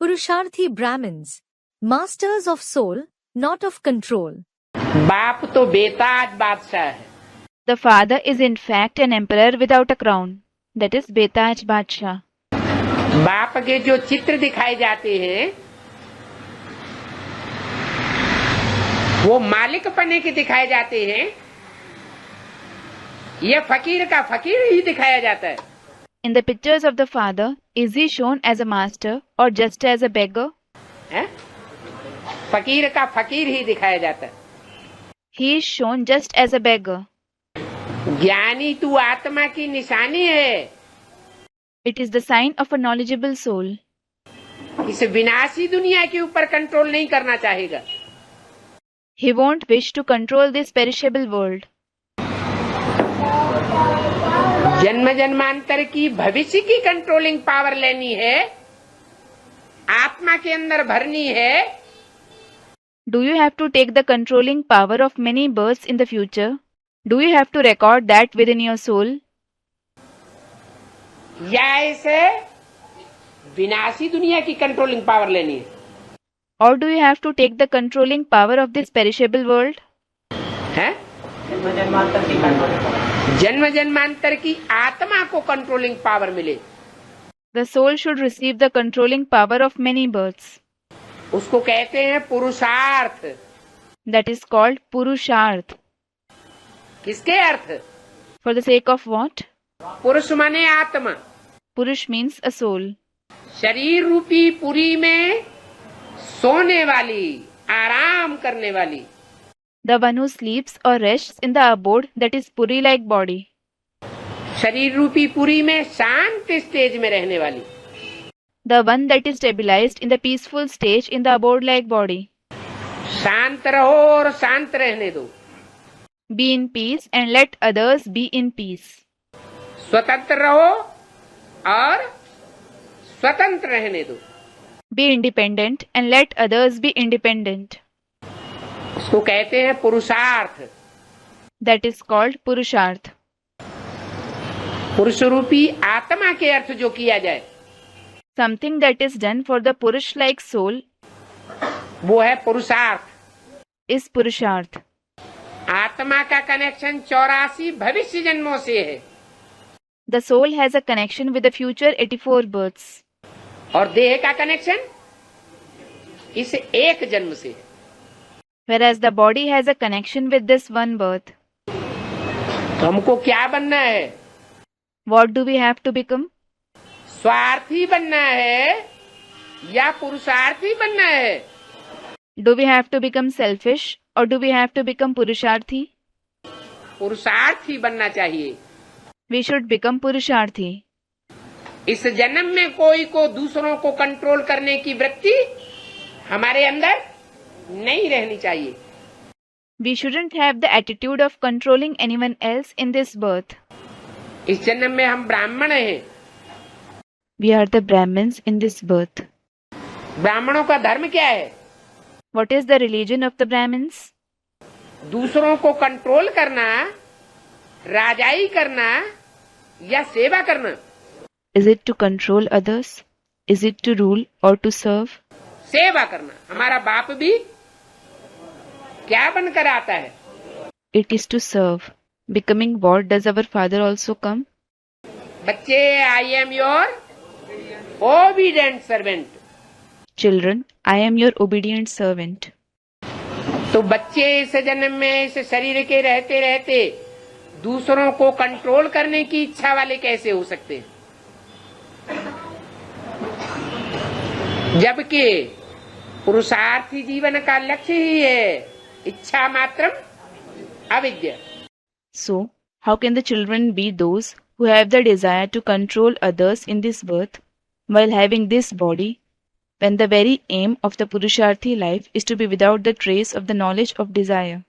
Purusharthi Brahmins, masters of soul, not of control. बाप तो बेताज बादशाह है. The father is in fact an emperor without a crown. That is Betaj Badshah. बाप के जो चित्र दिखाए जाते हैं वो मालिक पने के दिखाए जाते हैं. ये फकीर का फकीर ही दिखाया जाता है. In the pictures of the father, is he shown as a master or just as a beggar? है? फकीर का फकीर ही दिखाया जाता है. He is shown just as a beggar. ज्ञानी तू आत्मा की निशानी है. It is the sign of a knowledgeable soul. इस विनाशी दुनिया के ऊपर कंट्रोल नहीं करना चाहेगा. He won't wish to control this perishable world. जन्म जन्मांतर की भविष्य की कंट्रोलिंग पावर लेनी है, आत्मा के अंदर भरनी है. Do you have to take the controlling power of many births in the future? Do you have to record that within your soul? या ऐसे विनाशी दुनिया की कंट्रोलिंग पावर लेनी है. Or do you have to take the controlling power of this perishable world? है? जन्म जन्मांतर की आत्मा को कंट्रोलिंग पावर मिले. The soul should receive the controlling power of many births. उसको कहते हैं पुरुषार्थ. That is called Purusharth. किसके अर्थ? For the sake of what? पुरुष माने आत्मा. Purush means a soul. शरीर रूपी पुरी में सोने वाली, आराम करने वाली. The one who sleeps or rests in the abode that is Puri-like body. शरीर रूपी पुरी में शांत स्टेज में रहने वाली. The one that is stabilized in the peaceful stage in the abode-like body. शांत रहो और शांत रहने दो. Be in peace and let others be in peace. स्वतंत्र रहो और स्वतंत्र रहने दो. Be independent and let others be independent. इसको कहते हैं पुरुषार्थ. That is called Purusharth. पुरुष रूपी आत्मा के अर्थ जो किया जाए Something that is done for the Purush-like soul वो है पुरुषार्थ. is Purusharth. आत्मा का कनेक्शन 84 भविष्य जन्मों से है. The soul has a connection with the future 84 births. और देह का कनेक्शन इस एक जन्म से है. Whereas the body has a connection with this one birth. तो हमको क्या बनना है? What do we have to become? स्वार्थी बनना है या पुरुषार्थी बनना है? Do we have to become selfish or do we have to become Purusharthi? पुरुषार्थी बनना चाहिए. We should become Purusharthi. इस जन्म में कोई को दूसरों को कंट्रोल करने की वृत्ति हमारे अंदर नहीं रहनी चाहिए. We shouldn't have the attitude of controlling anyone else in this birth. इस जन्म में हम ब्राह्मण हैं. We are the Brahmins in this birth. ब्राह्मणों का धर्म क्या है? What is the religion of the Brahmins? दूसरों को कंट्रोल करना, राजाई करना या सेवा करना. Is it to control others? Is it to rule or to serve? सेवा करना. हमारा बाप भी क्या बनकर आता है? It is to serve. Becoming what does our father also come? बच्चे, I am your obedient servant. Children, I am your obedient servant. तो बच्चे इस जन्म में इस शरीर के रहते रहते दूसरों को कंट्रोल करने की इच्छा वाले कैसे हो सकते हैं? जबकि पुरुषार्थी जीवन का लक्ष्य ही है इच्छा मात्रम अविद्या. So, how can the children be those who have the desire to control others in this birth while having this body, when the very aim of the Purusharthi life is to be without the trace of the knowledge of desire?